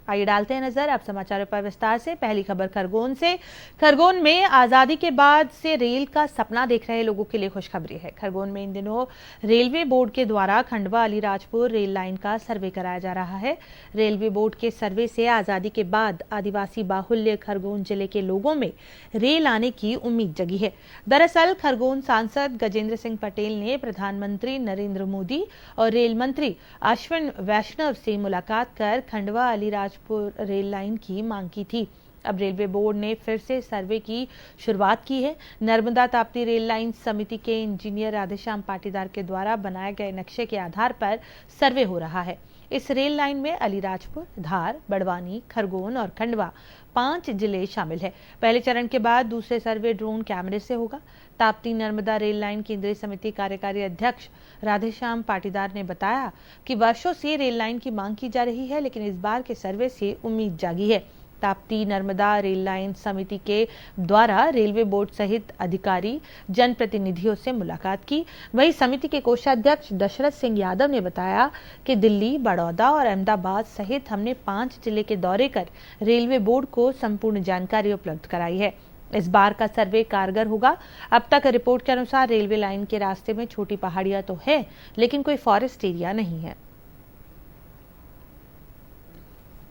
आइए डालते हैं नजर अब समाचारों पर विस्तार से। पहली खबर खरगोन से। खरगोन में आजादी के बाद से रेल का सपना देख रहे लोगों के लिए खुशखबरी है। खरगोन में इन दिनों रेलवे बोर्ड के द्वारा खंडवा अलीराजपुर रेल लाइन का सर्वे कराया जा रहा है। रेलवे बोर्ड के सर्वे से आजादी के बाद आदिवासी बाहुल्य खरगोन जिले के लोगों में रेल आने की उम्मीद जगी है। दरअसल खरगोन सांसद गजेंद्र सिंह पटेल ने प्रधानमंत्री नरेंद्र मोदी और रेल मंत्री अश्विन वैष्णव से मुलाकात कर खंडवा अलीराजपुर रेल लाइन की मांग की थी। अब रेलवे बोर्ड ने फिर से सर्वे की शुरुआत की है। नर्मदा ताप्ती रेल लाइन समिति के इंजीनियर राधेश्याम पाटीदार के द्वारा बनाए गए नक्शे के आधार पर सर्वे हो रहा है। इस रेल लाइन में अलीराजपुर, धार, बड़वानी, खरगोन और खंडवा 5 जिले शामिल है। पहले चरण के बाद दूसरे सर्वे ड्रोन कैमरे से होगा। ताप्ती नर्मदा रेल लाइन केंद्रीय समिति कार्यकारी अध्यक्ष राधेश्याम पाटीदार ने बताया कि वर्षों से रेल लाइन की मांग की जा रही है, लेकिन इस बार के सर्वे से उम्मीद जागी है। ताप्ती नर्मदा रेल लाइन समिति के द्वारा रेलवे बोर्ड सहित अधिकारी जनप्रतिनिधियों से मुलाकात की। वहीं समिति के कोषाध्यक्ष दशरथ सिंह यादव ने बताया कि दिल्ली, बड़ौदा और अहमदाबाद सहित हमने 5 जिले के दौरे कर रेलवे बोर्ड को संपूर्ण जानकारी उपलब्ध कराई है। इस बार का सर्वे कारगर होगा। अब तक रिपोर्ट के अनुसार रेलवे लाइन के रास्ते में छोटी पहाड़ियां तो है, लेकिन कोई फॉरेस्ट एरिया नहीं है।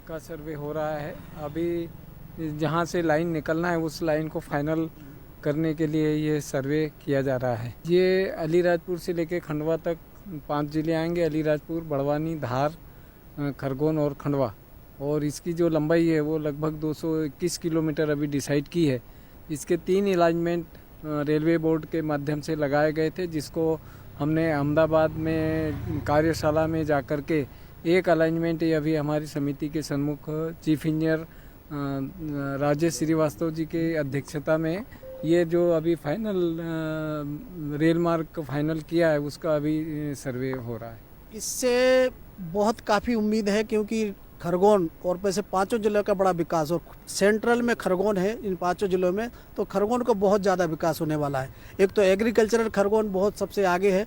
का सर्वे हो रहा है। अभी जहां से लाइन निकलना है उस लाइन को फाइनल करने के लिए ये सर्वे किया जा रहा है। ये अलीराजपुर से लेकर खंडवा तक 5 जिले आएंगे। अलीराजपुर, बड़वानी, धार, खरगोन और खंडवा। और इसकी जो लंबाई है वो लगभग 221 किलोमीटर अभी डिसाइड की है। इसके 3 अलाइनमेंट रेलवे बोर्ड के माध्यम से लगाए गए थे, जिसको हमने अहमदाबाद में कार्यशाला में जाकर के एक अलाइनमेंट अभी हमारी समिति के सम्मुख चीफ इंजीनियर राजेश श्रीवास्तव जी के अध्यक्षता में ये जो अभी फाइनल रेल मार्ग फाइनल किया है उसका अभी सर्वे हो रहा है। इससे बहुत काफ़ी उम्मीद है, क्योंकि खरगोन और वैसे 5 जिलों का बड़ा विकास और सेंट्रल में खरगोन है इन 5 जिलों में, तो खरगोन को बहुत ज़्यादा विकास होने वाला है। एक तो एग्रीकल्चरल खरगोन बहुत सबसे आगे है।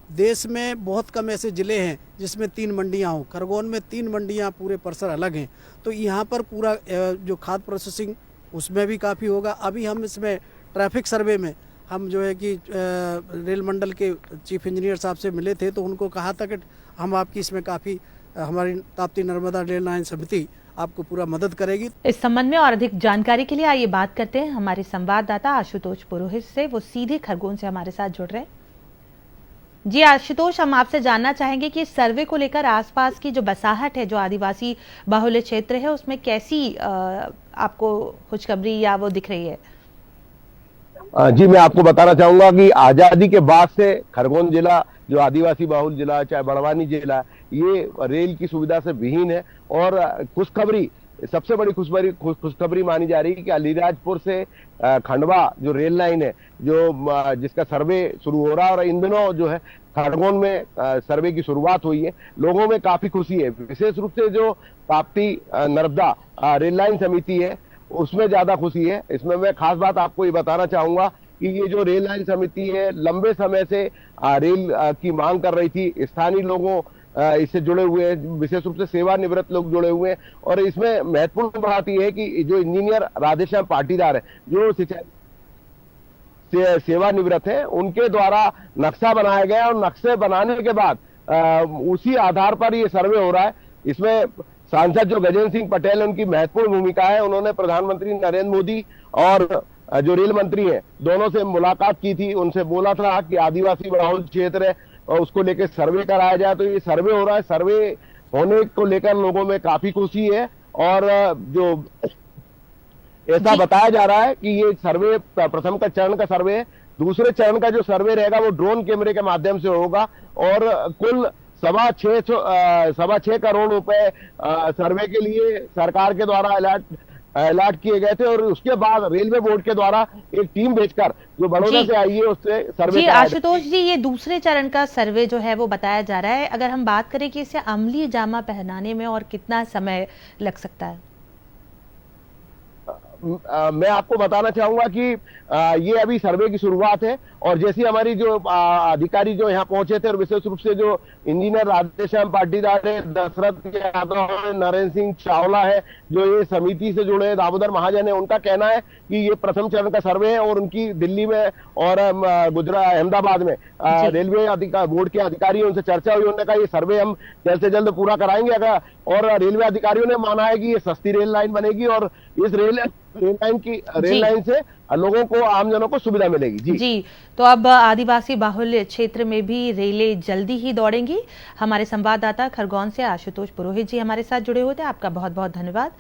देश में बहुत कम ऐसे ज़िले हैं जिसमें 3 मंडियां हों। खरगोन में 3 मंडियां पूरे परिसर अलग हैं, तो यहाँ पर पूरा जो खाद प्रोसेसिंग उसमें भी काफ़ी होगा। अभी हम इसमें ट्रैफिक सर्वे में हम जो है कि रेल मंडल के चीफ इंजीनियर साहब से मिले थे, तो उनको कहा था कि हम आपकी इसमें काफ़ी हमारी ताप्ती नर्मदा रेल लाइन समिति आपको पूरा मदद करेगी। इस संबंध में और अधिक जानकारी के लिए आइए बात करते हैं हमारे संवाददाता आशुतोष पुरोहित से। वो सीधे खरगोन से हमारे साथ जुड़ रहे हैं। जी आशुतोष, हम आपसे जानना चाहेंगे कि इस सर्वे को लेकर आसपास की जो बसाहट है, जो आदिवासी बाहुल्य क्षेत्र है, उसमें कैसी आपको खुशखबरी या वो दिख रही है? जी, मैं आपको बताना चाहूंगा कि आजादी के बाद से खरगोन जिला जो आदिवासी बाहुल जिला, चाहे बड़वानी जिला, ये रेल की सुविधा से विहीन है। और खुशखबरी, सबसे बड़ी खुशखबरी मानी जा रही है कि अलीराजपुर से खंडवा जो रेल लाइन है, जो जिसका सर्वे शुरू हो रहा है, और इन दिनों जो है खरगोन में सर्वे की शुरुआत हुई है। लोगों में काफी खुशी है। विशेष रूप से जो ताप्ती नर्मदा रेल लाइन समिति है उसमें ज्यादा खुशी है। इसमें मैं खास बात आपको ये बताना चाहूंगा कि ये जो रेल लाइन समिति है लंबे समय से रेल की मांग कर रही थी। स्थानीय लोगों इससे जुड़े हुए हैं, विशेष रूप से सेवानिवृत्त लोग जुड़े हुए हैं। और इसमें महत्वपूर्ण बात यह है कि जो इंजीनियर राधेश्याम पाटीदार है, जो सेवानिवृत्त है, उनके द्वारा नक्शा बनाया गया और नक्शे बनाने के बाद उसी आधार पर ये सर्वे हो रहा है। इसमें सांसद जो गजेंद्र सिंह पटेल है उनकी महत्वपूर्ण भूमिका है। उन्होंने प्रधानमंत्री नरेंद्र मोदी और जो रेल मंत्री हैं दोनों से मुलाकात की थी। उनसे बोला था कि आदिवासी बहुल क्षेत्र है और उसको लेकर सर्वे कराया जाए। तो ये सर्वे हो रहा है। सर्वे होने को लेकर लोगों में काफी खुशी है। और जो ऐसा बताया जा रहा है कि ये सर्वे प्रथम का चरण का सर्वे है। दूसरे चरण का जो सर्वे रहेगा वो ड्रोन कैमरे के माध्यम से होगा। और कुल 6.25 करोड़ रुपए सर्वे के लिए सरकार के द्वारा अलॉट किए गए थे। और उसके बाद रेलवे बोर्ड के द्वारा एक टीम भेजकर जो बड़ौदा से आई है उससे सर्वे। जी आशुतोष जी, ये दूसरे चरण का सर्वे जो है वो बताया जा रहा है। अगर हम बात करें कि इसे अमली जामा पहनाने में और कितना समय लग सकता है? मैं आपको बताना चाहूंगा कि ये अभी सर्वे की शुरुआत है और जैसी हमारी जो अधिकारी जो यहाँ पहुंचे थे और विशेष रूप से जो इंजीनियर राधेश्याम पाटीदार है, दशरथ यादव है, नरेंद्र सिंह चावला है, जो ये समिति से जुड़े हैं, दामोदर महाजन है, उनका कहना है कि ये प्रथम चरण का सर्वे है और उनकी दिल्ली में और गुजरात अहमदाबाद में रेलवे बोर्ड के अधिकारी उनसे चर्चा हुई। उन्होंने कहा ये सर्वे हम जल्द से जल्द पूरा कराएंगे अगर, और रेलवे अधिकारियों ने माना है कि ये सस्ती रेल लाइन बनेगी और इस रेल लाइन से लोगों को, आमजनों को सुविधा मिलेगी। जी तो अब आदिवासी बाहुल्य क्षेत्र में भी रेलें जल्दी ही दौड़ेंगी। हमारे संवाददाता खरगोन से आशुतोष पुरोहित जी हमारे साथ जुड़े हुए थे, आपका बहुत बहुत धन्यवाद।